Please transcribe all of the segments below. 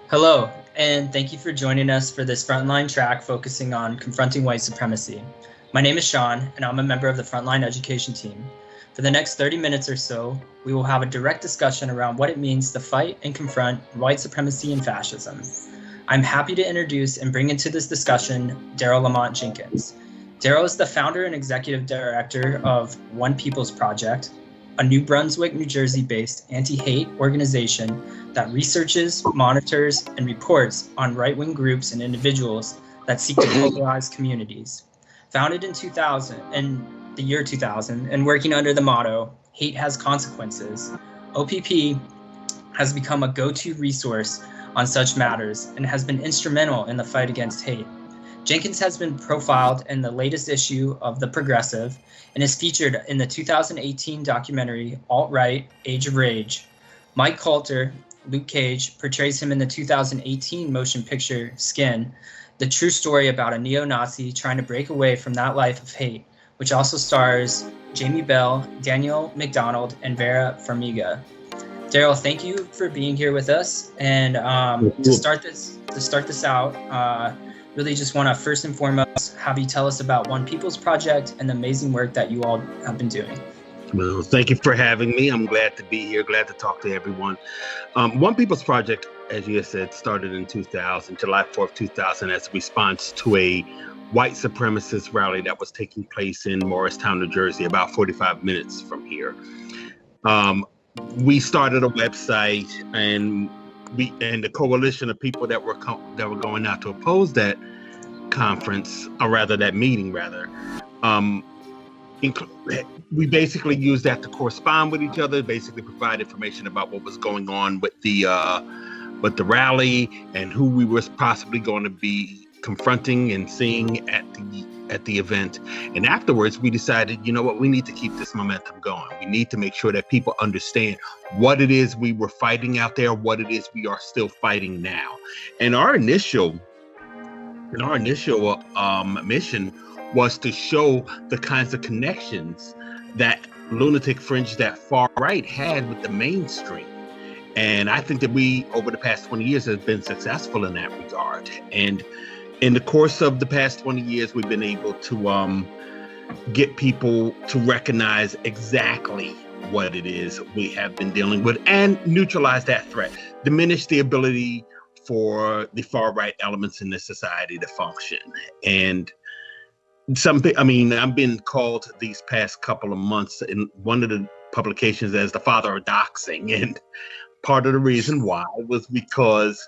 Hello, and thank you for joining us for this Frontline track focusing on confronting white supremacy. My name is Sean, and I'm a member of the Frontline education team. For the next 30 minutes or so, we will have a direct discussion around what it means to fight and confront white supremacy and fascism. I'm happy to introduce and bring into this discussion Daryl Lamont Jenkins. Daryl is the founder and executive director of One People's Project, a New Brunswick, New Jersey-based anti-hate organization that researches, monitors, and reports on right-wing groups and individuals that seek to polarize communities. Founded in the year 2000, and working under the motto, "Hate has consequences," OPP has become a go-to resource on such matters and has been instrumental in the fight against hate. Jenkins has been profiled in the latest issue of The Progressive and is featured in the 2018 documentary Alt-Right, Age of Rage. Mike Coulter, Luke Cage, portrays him in the 2018 motion picture Skin, the true story about a neo-Nazi trying to break away from that life of hate, which also stars Jamie Bell, Daniel McDonald, and Vera Farmiga. Daryl, thank you for being here with us. And to start this out, really just want to first and foremost have you tell us about One People's Project and the amazing work that you all have been doing. Well, thank you for having me. I'm glad to be here, glad to talk to everyone. One People's Project, as you said, started in 2000, July 4th, 2000, as a response to a white supremacist rally that was taking place in Morristown, New Jersey, about 45 minutes from here. We started a website, and the coalition of people that were going out to oppose that conference, or rather that meeting, we basically used that to correspond with each other, basically provide information about what was going on with the rally and who we were possibly going to be confronting and seeing at the event. And afterwards, we decided, you know what, we need to keep this momentum going. We need to make sure that people understand what it is we were fighting out there, what it is we are still fighting now. And our initial mission was to show the kinds of connections that lunatic fringe, that far right, had with the mainstream. And I think that we, over the past 20 years, have been successful in that regard. And in the course of the past 20 years, we've been able to get people to recognize exactly what it is we have been dealing with and neutralize that threat, diminish the ability for the far right elements in this society to function. And I've been called these past couple of months in one of the publications as the father of doxing. And part of the reason why was because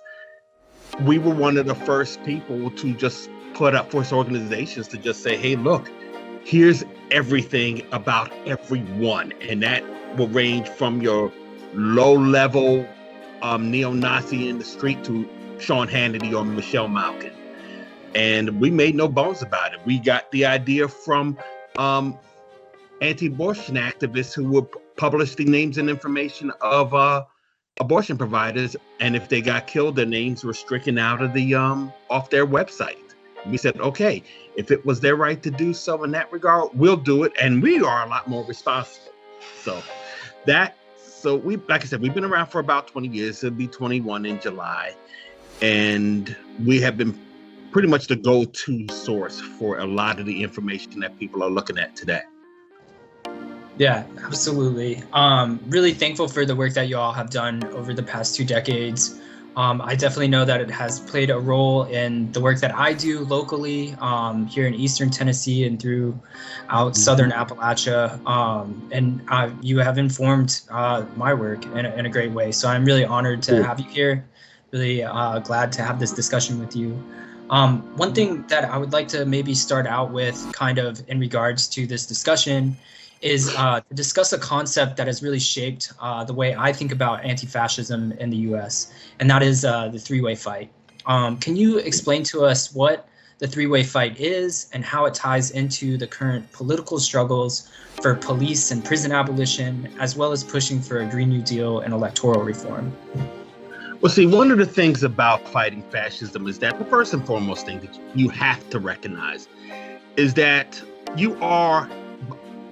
we were one of the first people to just put up force organizations to just say, hey, look, here's everything about everyone. And that will range from your low-level neo-Nazi in the street to Sean Hannity or Michelle Malkin. And we made no bones about it. We got the idea from anti-abortion activists who would publish the names and information of abortion providers, and if they got killed, their names were stricken out of the off their website. We said, okay, if it was their right to do so in that regard, we'll do it, and we are a lot more responsible. So we, like I said, we've been around for about 20 years. It'll be 21 in July, and we have been pretty much the go-to source for a lot of the information that people are looking at today. Yeah, absolutely. Really thankful for the work that you all have done over the past 2 decades. I definitely know that it has played a role in the work that I do locally here in Eastern Tennessee and throughout Southern Appalachia. And you have informed my work in a great way. So I'm really honored to have you here. Really glad to have this discussion with you. One thing that I would like to maybe start out with kind of in regards to this discussion is to discuss a concept that has really shaped the way I think about anti-fascism in the U.S., and that is the three-way fight. Can you explain to us what the three-way fight is and how it ties into the current political struggles for police and prison abolition, as well as pushing for a Green New Deal and electoral reform? Well, see, one of the things about fighting fascism is that the first and foremost thing that you have to recognize is that you are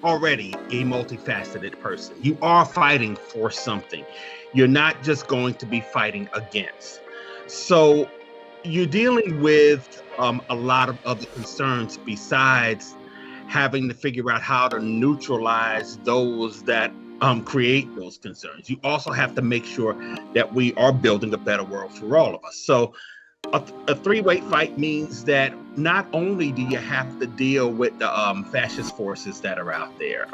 already a multifaceted person. You are fighting for something. You're not just going to be fighting against. So you're dealing with a lot of other concerns besides having to figure out how to neutralize those that create those concerns. You also have to make sure that we are building a better world for all of us. So a three-way fight means that not only do you have to deal with the fascist forces that are out there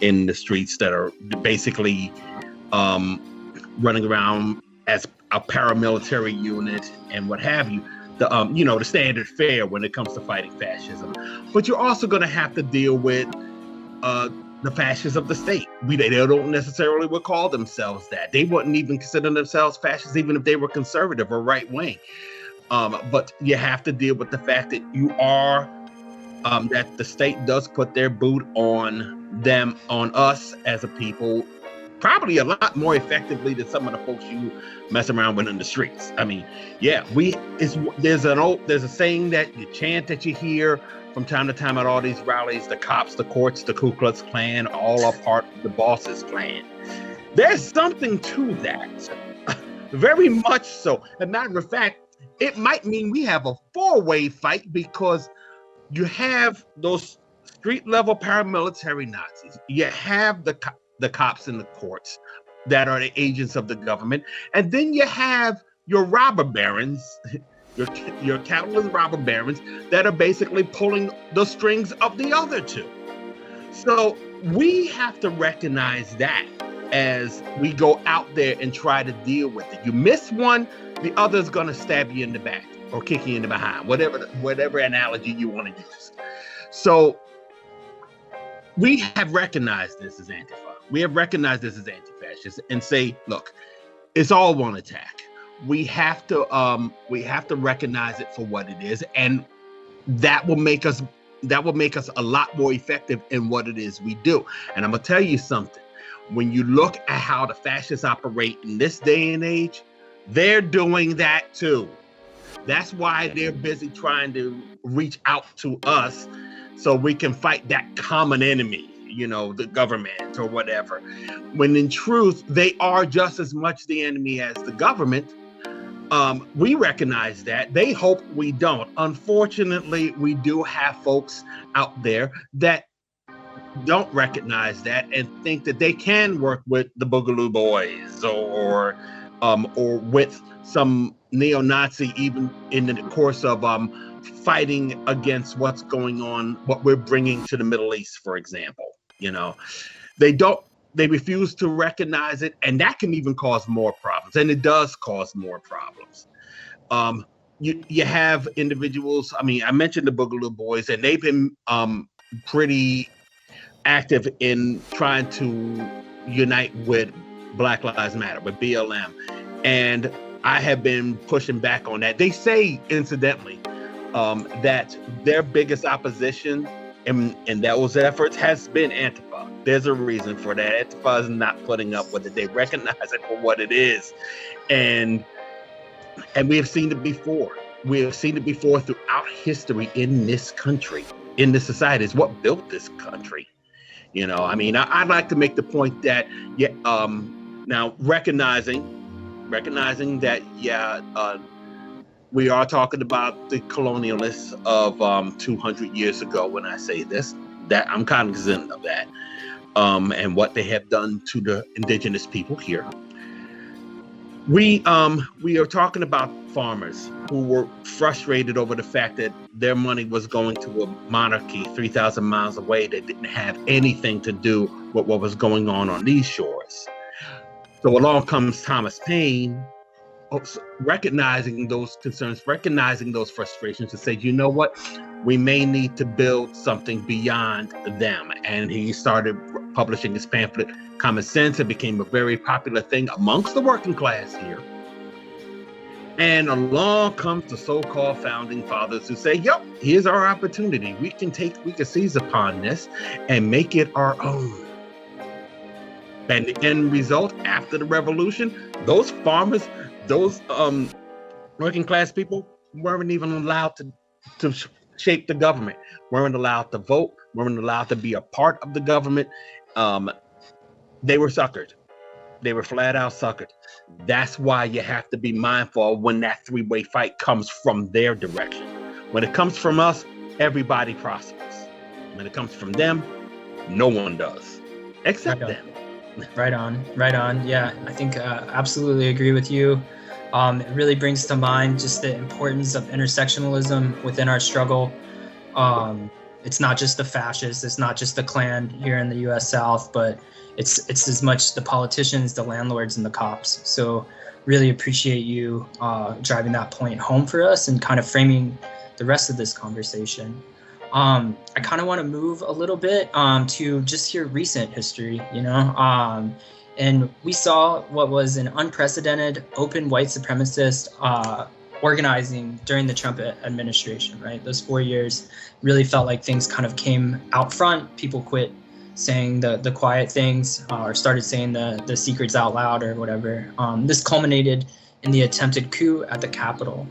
in the streets that are basically running around as a paramilitary unit and what have you, the standard fare when it comes to fighting fascism, but you're also going to have to deal with the fascists of the state. They don't necessarily would call themselves that. They wouldn't even consider themselves fascists even if they were conservative or right wing. But you have to deal with the fact that you are that the state does put their boot on us as a people, probably a lot more effectively than some of the folks you mess around with in the streets. I mean, yeah, there's a saying that you chant that you hear from time to time at all these rallies: the cops, the courts, the Ku Klux Klan, all are part of the boss's plan. There's something to that, very much so. As a matter of fact, it might mean we have a four-way fight, because you have those street-level paramilitary Nazis. You have the cops in the courts that are the agents of the government. And then you have your robber barons, your capitalist robber barons that are basically pulling the strings of the other two. So we have to recognize that as we go out there and try to deal with it. You miss one, the other's going to stab you in the back or kick you in the behind, whatever analogy you want to use. So we have recognized this as Antifa. We have recognized this as anti-fascist and say, look, it's all one attack. We have to recognize it for what it is, and that will make us a lot more effective in what it is we do. And I'm gonna tell you something. When you look at how the fascists operate in this day and age, they're doing that too. That's why they're busy trying to reach out to us so we can fight that common enemy, the government or whatever. When in truth, they are just as much the enemy as the government. We recognize that. They hope we don't. Unfortunately, we do have folks out there that don't recognize that and think that they can work with the Boogaloo Boys or with some neo-Nazi, even in the course of fighting against what's going on, what we're bringing to the Middle East, for example. They refuse to recognize it, and that can even cause more problems, and it does cause more problems. You have individuals, I mentioned the Boogaloo Boys, and they've been pretty active in trying to unite with Black Lives Matter, with BLM. And I have been pushing back on that. They say, incidentally, that their biggest opposition in those efforts has been Antifa. There's a reason for that. Antifa is not putting up with it. They recognize it for what it is. And we have seen it before. We have seen it before throughout history in this country, in this society. It's what built this country. I'd like to make the point that, now recognizing that, we are talking about the colonialists of 200 years ago. When I say this, that I'm cognizant of that, and what they have done to the indigenous people here. We are talking about farmers who were frustrated over the fact that their money was going to a monarchy 3,000 miles away that didn't have anything to do with what was going on these shores. So along comes Thomas Paine, recognizing those concerns, recognizing those frustrations, to say, you know what, we may need to build something beyond them. And he started publishing his pamphlet, Common Sense. It became a very popular thing amongst the working class here. And along comes the so-called founding fathers who say, yep, here's our opportunity. We can seize upon this and make it our own. And the end result, after the revolution, those farmers, those working class people weren't even allowed to shape the government, weren't allowed to vote, weren't allowed to be a part of the government. They were suckered. They were flat out suckered. That's why you have to be mindful when that three-way fight comes from their direction. When it comes from us, everybody prospers. When it comes from them, no one does, except them. Right on. Yeah, I think absolutely agree with you. It really brings to mind just the importance of intersectionalism within our struggle. It's not just the fascists, it's not just the Klan here in the U.S. South, but it's as much the politicians, the landlords, and the cops. So really appreciate you driving that point home for us and kind of framing the rest of this conversation. I kind of want to move a little bit to just your recent history, and we saw what was an unprecedented open white supremacist organizing during the Trump administration, right? Those 4 years really felt like things kind of came out front. People quit saying the quiet things or started saying the secrets out loud or whatever. This culminated in the attempted coup at the Capitol.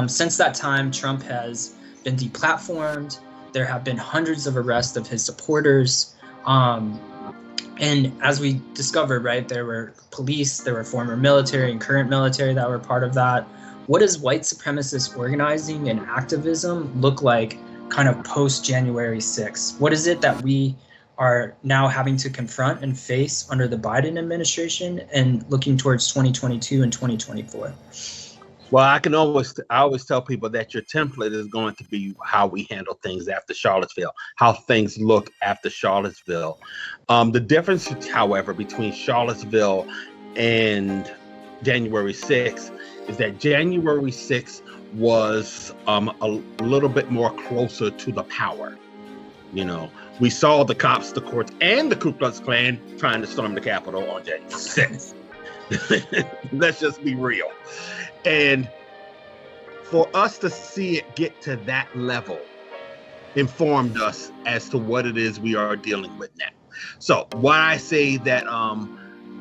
Since that time, Trump has been deplatformed. There have been hundreds of arrests of his supporters. And as we discovered, right, there were police, there were former military and current military that were part of that. What does white supremacist organizing and activism look like kind of post-January 6th? What is it that we are now having to confront and face under the Biden administration and looking towards 2022 and 2024? Well, I always tell people that your template is going to be how we handle things after Charlottesville, how things look after Charlottesville. The difference, however, between Charlottesville and January 6th is that January 6th was a little bit more closer to the power. We saw the cops, the courts, and the Ku Klux Klan trying to storm the Capitol on January 6th. Let's just be real. And for us to see it get to that level informed us as to what it is we are dealing with now. So why I say that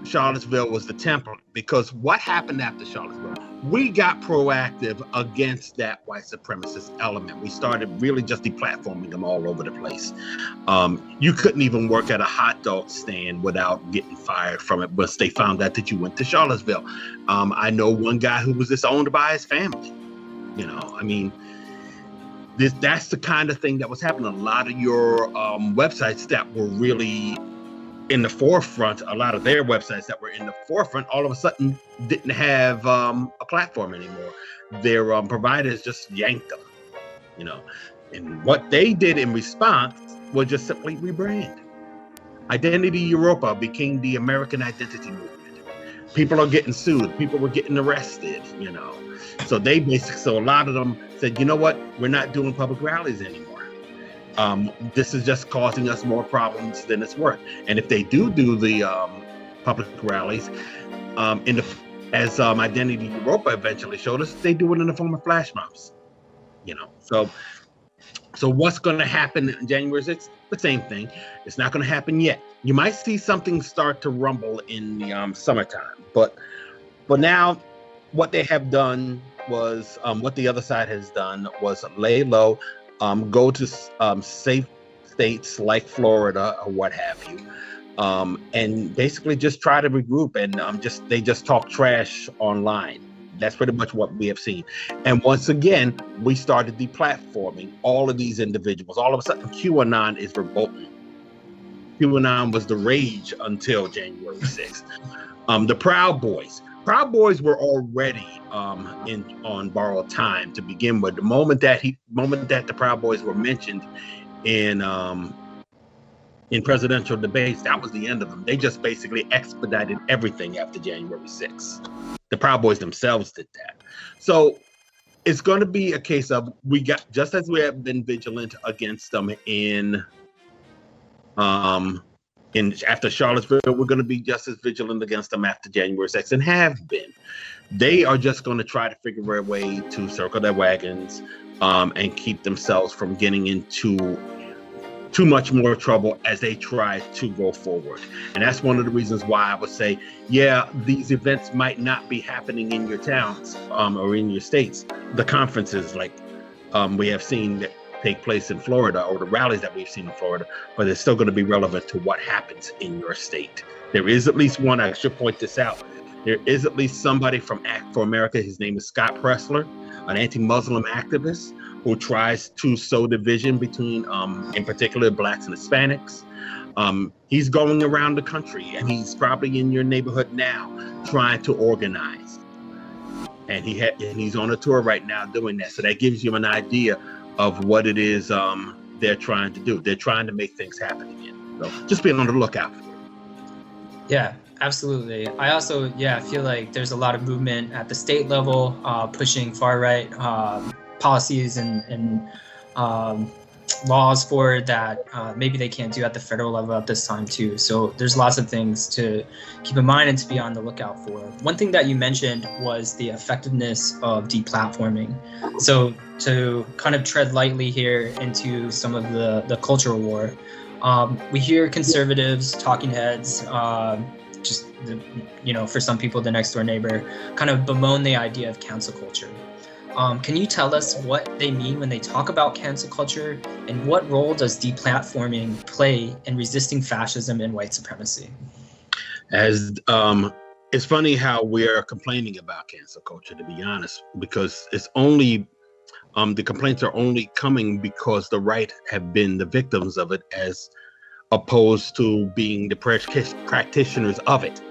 Charlottesville was the template, because what happened after Charlottesville? We got proactive against that white supremacist element. We started really just deplatforming them all over the place. You couldn't even work at a hot dog stand without getting fired from it once they found out that you went to Charlottesville. I know one guy who was disowned by his family. That's the kind of thing that was happening. A lot of your websites that were really in the forefront, a lot of their websites that were in the forefront, all of a sudden didn't have a platform anymore. Their providers just yanked them, And what they did in response was just simply rebrand. Identity Europa became the American identity movement. People are getting sued. People were getting arrested, So a lot of them said, you know what? We're not doing public rallies anymore. This is just causing us more problems than it's worth. And if they do the public rallies, as Identity Europa eventually showed us, they do it in the form of flash mobs. So what's going to happen in January 6th? The same thing. It's not going to happen yet. You might see something start to rumble in the summertime. But now, what they have done was, what the other side has done was lay low, go to safe states like Florida or what have you, and basically just try to regroup and they just talk trash online. That's pretty much what we have seen. And once again, we started deplatforming all of these individuals. All of a sudden, QAnon is verboten. QAnon was the rage until January 6th. The Proud Boys. Proud Boys were already on borrowed time to begin with. The moment that the Proud Boys were mentioned in presidential debates, that was the end of them. They just basically expedited everything after January 6th. The Proud Boys themselves did that. So it's going to be a case of just as we have been vigilant against them after Charlottesville, we're going to be just as vigilant against them after January 6th and have been. They are just going to try to figure a way to circle their wagons and keep themselves from getting into too much more trouble as they try to go forward. And that's one of the reasons why I would say, yeah, these events might not be happening in your towns or in your states. The conferences, like we have seen, that take place in Florida, or the rallies that we've seen in Florida, but they're still going to be relevant to what happens in your state. There is at least one, I should point this out, there is at least somebody from Act for America, his name is Scott Pressler, an anti-Muslim activist who tries to sow division between, in particular, Blacks and Hispanics. He's going around the country, and he's probably in your neighborhood now trying to organize. And he's on a tour right now doing that. So that gives you an idea of what it is they're trying to do. They're trying to make things happen again. So just be on the lookout for it. Yeah, absolutely. I also, feel like there's a lot of movement at the state level, pushing far right policies and laws forward that maybe they can't do at the federal level at this time too. So there's lots of things to keep in mind and to be on the lookout for. One thing that you mentioned was the effectiveness of deplatforming. So to kind of tread lightly here into some of the cultural war, we hear conservatives, talking heads, for some people, the next door neighbor, kind of bemoan the idea of cancel culture. Can you tell us what they mean when they talk about cancel culture, and what role does deplatforming play in resisting fascism and white supremacy? It's funny how we're complaining about cancel culture, to be honest, because it's only the complaints are only coming because the right have been the victims of it, as opposed to being the practitioners of it,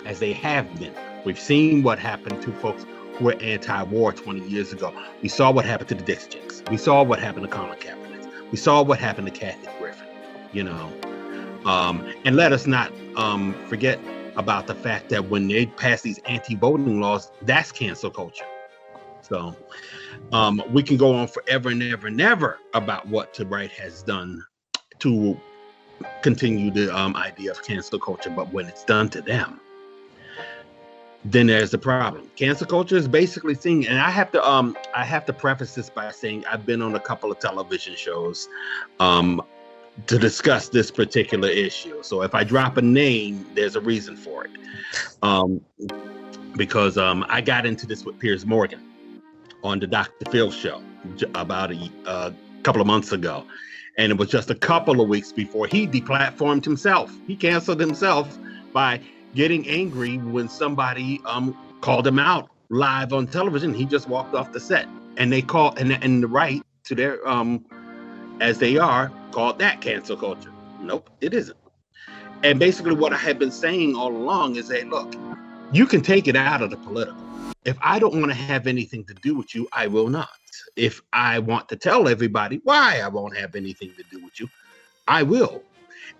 as they have been. We've seen what happened to folks who were anti-war 20 years ago. We saw what happened to the Dix Chicks. We saw what happened to Colin Kaepernick. We saw what happened to Kathy Griffin, and let us not forget about the fact that when they pass these anti-voting laws, that's cancel culture. So we can go on forever and ever and ever about what the right has done to continue the idea of cancel culture, but when it's done to them, then there's the problem. Cancel culture is basically seen, and I have to preface this by saying I've been on a couple of television shows to discuss this particular issue. So if I drop a name, there's a reason for it. Because I got into this with Piers Morgan on the Dr. Phil show about a couple of months ago. And it was just a couple of weeks before he deplatformed himself. He canceled himself by getting angry when somebody called him out live on television. He just walked off the set, and they called, and the right to their as they are, called that cancel culture. Nope, it isn't. And basically what I have been saying all along is that, look, you can take it out of the political. If I don't want to have anything to do with you, I will not. If I want to tell everybody why I won't have anything to do with you, I will.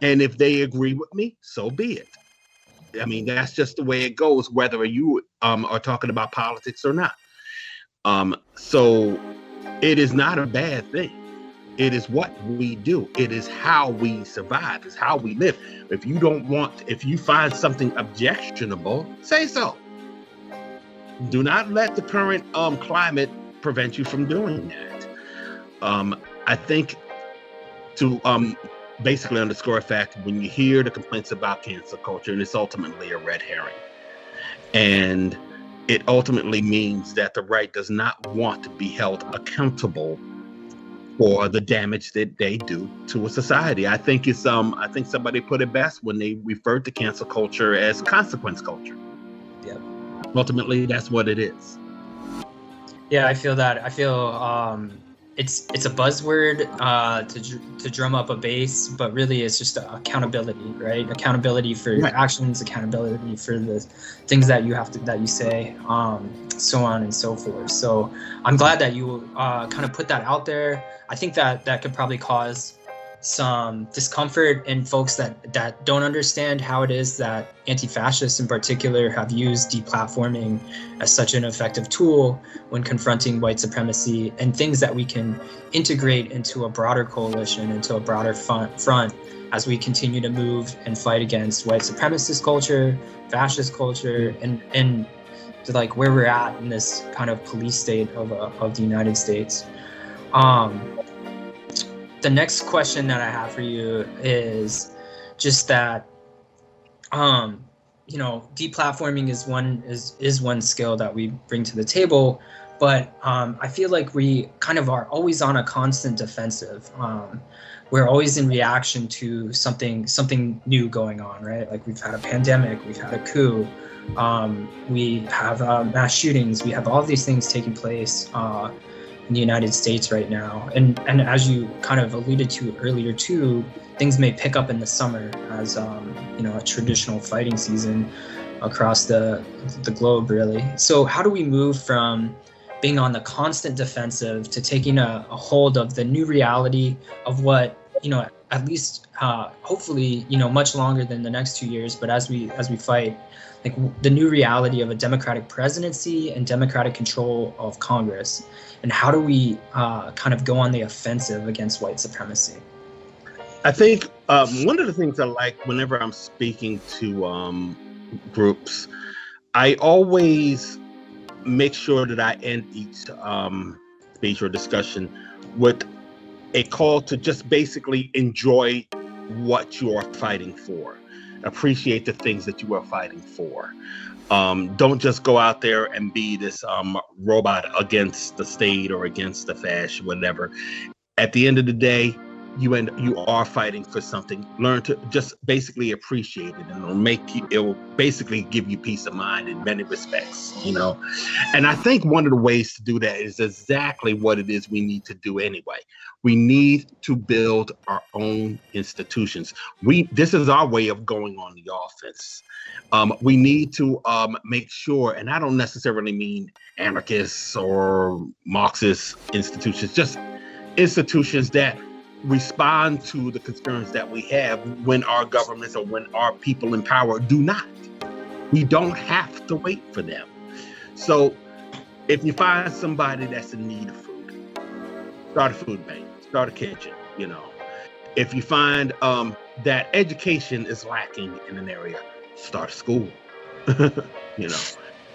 And if they agree with me, so be it. I mean, that's just the way it goes, whether you are talking about politics or not. So it is not a bad thing. It is what we do. It is how we survive. It's how we live. If you find something objectionable, say so. Do not let the current climate prevent you from doing that. I think to basically underscore a fact, when you hear the complaints about cancel culture, and it's ultimately a red herring. And it ultimately means that the right does not want to be held accountable for the damage that they do to a society. I think somebody put it best when they referred to cancel culture as consequence culture. Yep. Ultimately, that's what it is. Yeah, I feel that. I feel it's a buzzword to drum up a base, but really it's just accountability, right? Accountability for your actions, accountability for the things that you say, so on and so forth. So I'm glad that you kind of put that out there. I think that could probably cause some discomfort in folks that don't understand how it is that anti-fascists in particular have used deplatforming as such an effective tool when confronting white supremacy, and things that we can integrate into a broader coalition, into a broader front as we continue to move and fight against white supremacist culture, fascist culture, and to like where we're at in this kind of police state of the United States. The next question that I have for you is just that, deplatforming is one skill that we bring to the table, But I feel like we kind of are always on a constant defensive. We're always in reaction to something new going on, right? Like we've had a pandemic, we've had a coup, we have mass shootings, we have all of these things taking place in the United States right now. And as you kind of alluded to earlier too, things may pick up in the summer as a traditional fighting season across the globe, really. So how do we move from being on the constant defensive to taking a hold of the new reality of what, at least hopefully, much longer than the next 2 years, but as we fight, like the new reality of a democratic presidency and democratic control of Congress, and how do we kind of go on the offensive against white supremacy? I think one of the things I like whenever I'm speaking to groups, I always make sure that I end each speech or discussion with a call to just basically enjoy what you are fighting for. Appreciate the things that you are fighting for. Don't just go out there and be this robot against the state or against the fascist, whatever. At the end of the day, you are fighting for something. Learn to just basically appreciate it, and it will basically give you peace of mind in many respects, And I think one of the ways to do that is exactly what it is we need to do anyway. We need to build our own institutions. This is our way of going on the offense. We need to make sure, and I don't necessarily mean anarchists or Marxist institutions, just institutions that respond to the concerns that we have when our governments or when our people in power do not. We don't have to wait for them. So if you find somebody that's in need of food, start a food bank, start a kitchen, If you find that education is lacking in an area, start a school.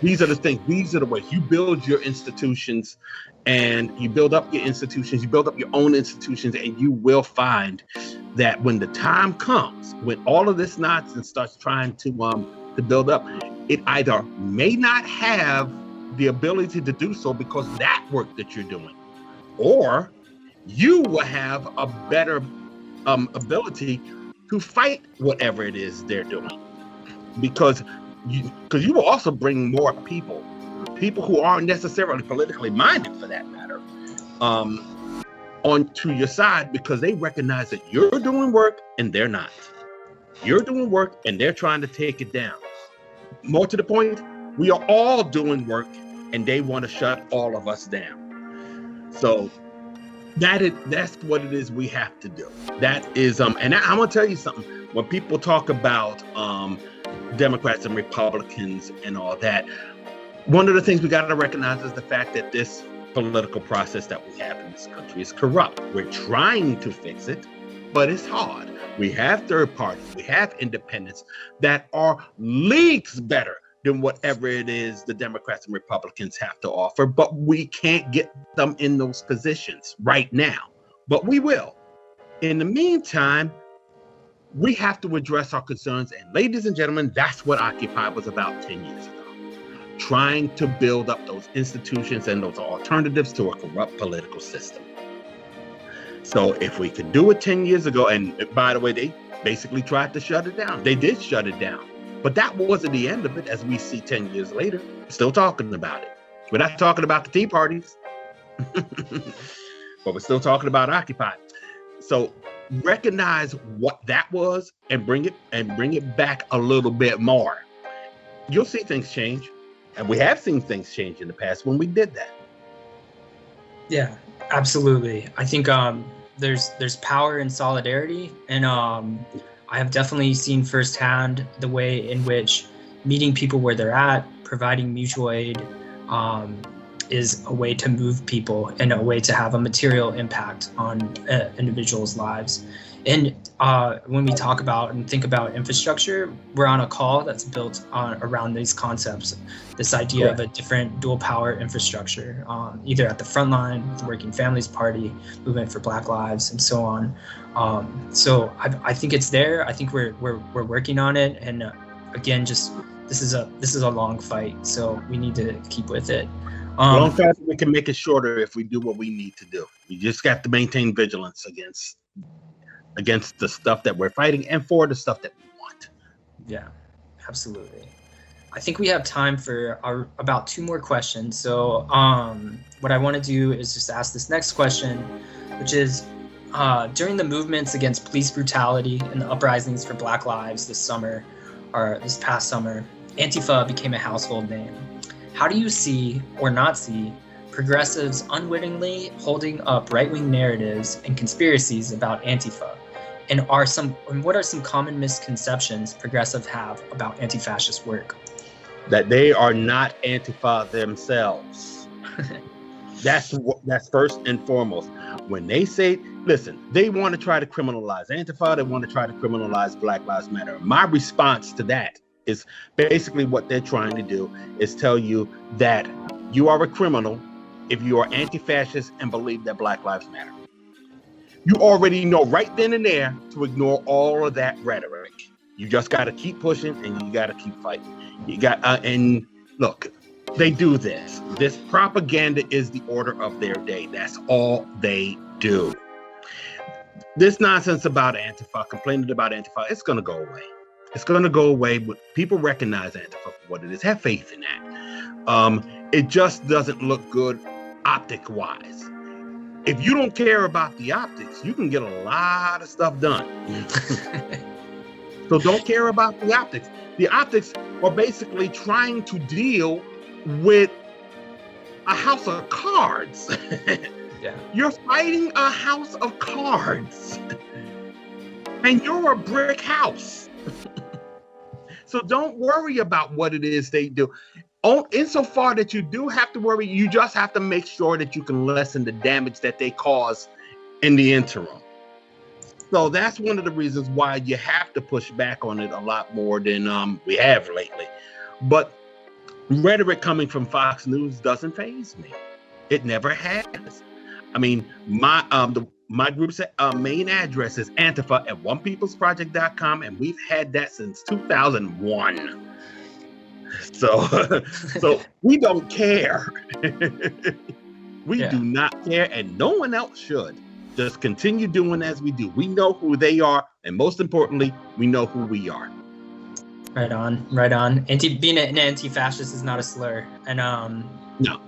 These are the things, these are the ways you build your institutions, and you build up your institutions, you build up your own institutions, and you will find that when the time comes, when all of this nonsense starts trying to build up, it either may not have the ability to do so because of that work that you're doing, or you will have a better ability to fight whatever it is they're doing. Because you will also bring more people who aren't necessarily politically minded, for that matter, onto your side, because they recognize that you're doing work and they're not. You're doing work and they're trying to take it down. More to the point, we are all doing work and they want to shut all of us down. So that's what it is we have to do. That is, and I'm gonna tell you something. When people talk about Democrats and Republicans and all that, one of the things we got to recognize is the fact that this political process that we have in this country is corrupt. We're trying to fix it, but it's hard. We have third parties, we have independents that are leagues better than whatever it is the Democrats and Republicans have to offer, but we can't get them in those positions right now, but we will. In the meantime, we have to address our concerns, and ladies and gentlemen, that's what Occupy was about 10 years ago. Trying to build up those institutions and those alternatives to a corrupt political system. So if we could do it 10 years ago, and by the way, they basically tried to shut it down. They did shut it down, but that wasn't the end of it. As we see 10 years later, we're still talking about it. We're not talking about the Tea Parties, but we're still talking about Occupy. So recognize what that was and bring it back a little bit more. You'll see things change, and we have seen things change in the past when we did that. Yeah, absolutely. I think there's power in solidarity, and I have definitely seen firsthand the way in which meeting people where they're at, providing mutual aid, is a way to move people and a way to have a material impact on individuals' lives. And when we talk about and think about infrastructure, we're on a call that's built around these concepts, this idea of a different dual power infrastructure, either at the Frontline, the Working Families Party, Movement for Black Lives, and so on. So I think it's there. I think we're working on it. And again, just this is a long fight, so we need to keep with it. Long fast, we can make it shorter if we do what we need to do. We just got to maintain vigilance against the stuff that we're fighting and for the stuff that we want. Yeah, absolutely. I think we have time for about 2 more questions. So what I want to do is just ask this next question, which is, during the movements against police brutality and the uprisings for Black Lives this past summer, Antifa became a household name. How do you see or not see progressives unwittingly holding up right-wing narratives and conspiracies about Antifa? And what are some common misconceptions progressives have about anti-fascist work? That they are not Antifa themselves. That's first and foremost. When they say, listen, they want to try to criminalize Antifa, they want to try to criminalize Black Lives Matter. My response to that is basically what they're trying to do is tell you that you are a criminal if you are anti-fascist and believe that Black Lives Matter. You already know right then and there to ignore all of that rhetoric. You just got to keep pushing and you got to keep fighting. You got and look, they do this. This propaganda is the order of their day. That's all they do. This nonsense about Antifa, complaining about Antifa, it's going to go away. It's going to go away. But people recognize Antifa for what it is. Have faith in that. It just doesn't look good optic-wise. If you don't care about the optics, you can get a lot of stuff done. So don't care about the optics. The optics are basically trying to deal with a house of cards. Yeah. You're fighting a house of cards. And you're a brick house. So don't worry about what it is they do. Insofar that you do have to worry, you just have to make sure that you can lessen the damage that they cause in the interim. So that's one of the reasons why you have to push back on it a lot more than we have lately. But rhetoric coming from Fox News doesn't faze me. It never has. I mean, my group's main address is Antifa at onepeoplesproject.com, and we've had that since 2001. So we don't care. We do not care, and no one else should. Just continue doing as we do. We know who they are, and most importantly, we know who we are. Right on. Being an anti-fascist is not a slur, and no.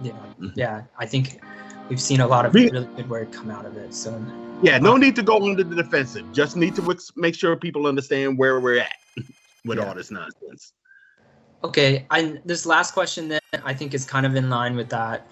Yeah. I think we've seen a lot of really good work come out of it. So yeah, no need to go into the defensive. Just need to make sure people understand where we're at with all this nonsense. Okay, this last question then I think is kind of in line with that.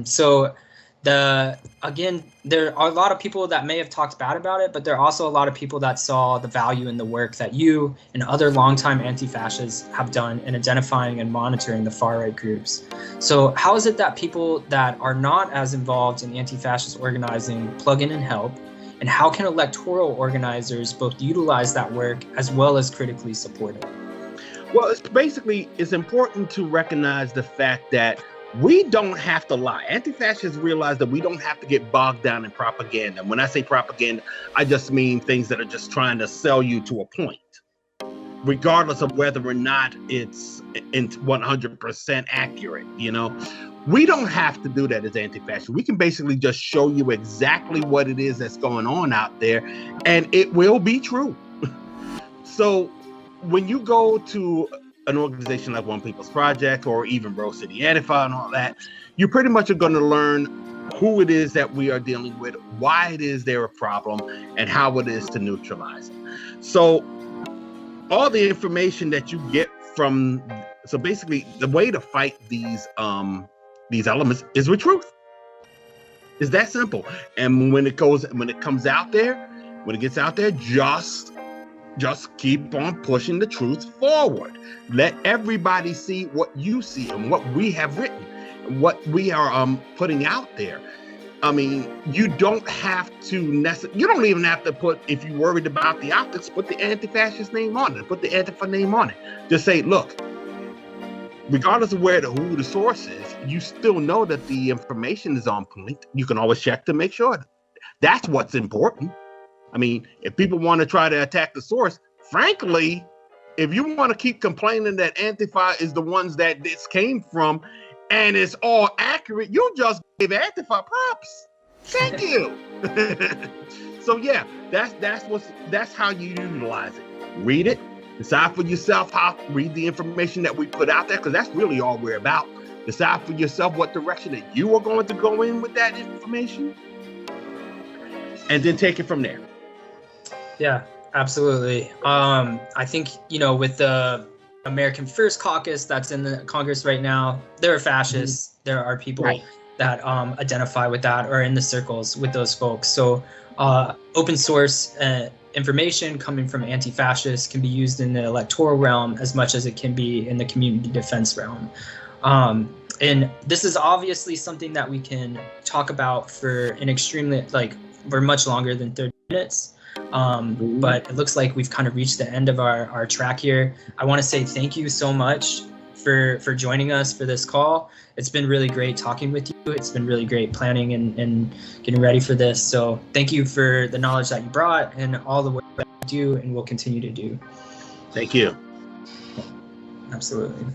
So there are a lot of people that may have talked bad about it, but there are also a lot of people that saw the value in the work that you and other longtime anti-fascists have done in identifying and monitoring the far-right groups. So how is it that people that are not as involved in anti-fascist organizing plug in and help? And how can electoral organizers both utilize that work as well as critically support it? Well, it's important to recognize the fact that we don't have to lie. Anti-fascists realize that we don't have to get bogged down in propaganda. When I say propaganda, I just mean things that are just trying to sell you to a point, regardless of whether or not it's 100% accurate. We don't have to do that as anti-fascists. We can basically just show you exactly what it is that's going on out there, and it will be true. So when you go to an organization like One People's Project or even Rose City Antifa and all that, you pretty much are going to learn who it is that we are dealing with, why it is they're a problem, and how it is to neutralize it. So all the information that you get so basically the way to fight these elements is with truth. It's that simple. And when it gets out there, just keep on pushing the truth forward. Let everybody see what you see and what we have written, what we are putting out there. I mean, you don't have to you don't even have to put, if you're worried about the optics, put the anti-fascist name on it, put the Antifa name on it. Just say, look, regardless of who the source is, you still know that the information is on point. You can always check to make sure. That's what's important. I mean, if people want to try to attack the source, frankly, if you want to keep complaining that Antifa is the ones that this came from, and it's all accurate, you just gave Antifa props. Thank you. So yeah, that's how you utilize it. Read it, decide for yourself read the information that we put out there, because that's really all we're about. Decide for yourself what direction that you are going to go in with that information, and then take it from there. Yeah, absolutely. I think, with the American First Caucus that's in the Congress right now, there are fascists. Mm-hmm. There are people that identify with that, or in the circles with those folks. So open source information coming from anti-fascists can be used in the electoral realm as much as it can be in the community defense realm. And this is obviously something that we can talk about for for much longer than 30 minutes. But it looks like we've kind of reached the end of our track here. I want to say thank you so much for joining us for this call. It's been really great talking with you. It's been really great planning and getting ready for this. So thank you for the knowledge that you brought and all the work that you do and will continue to do. Thank you. Absolutely.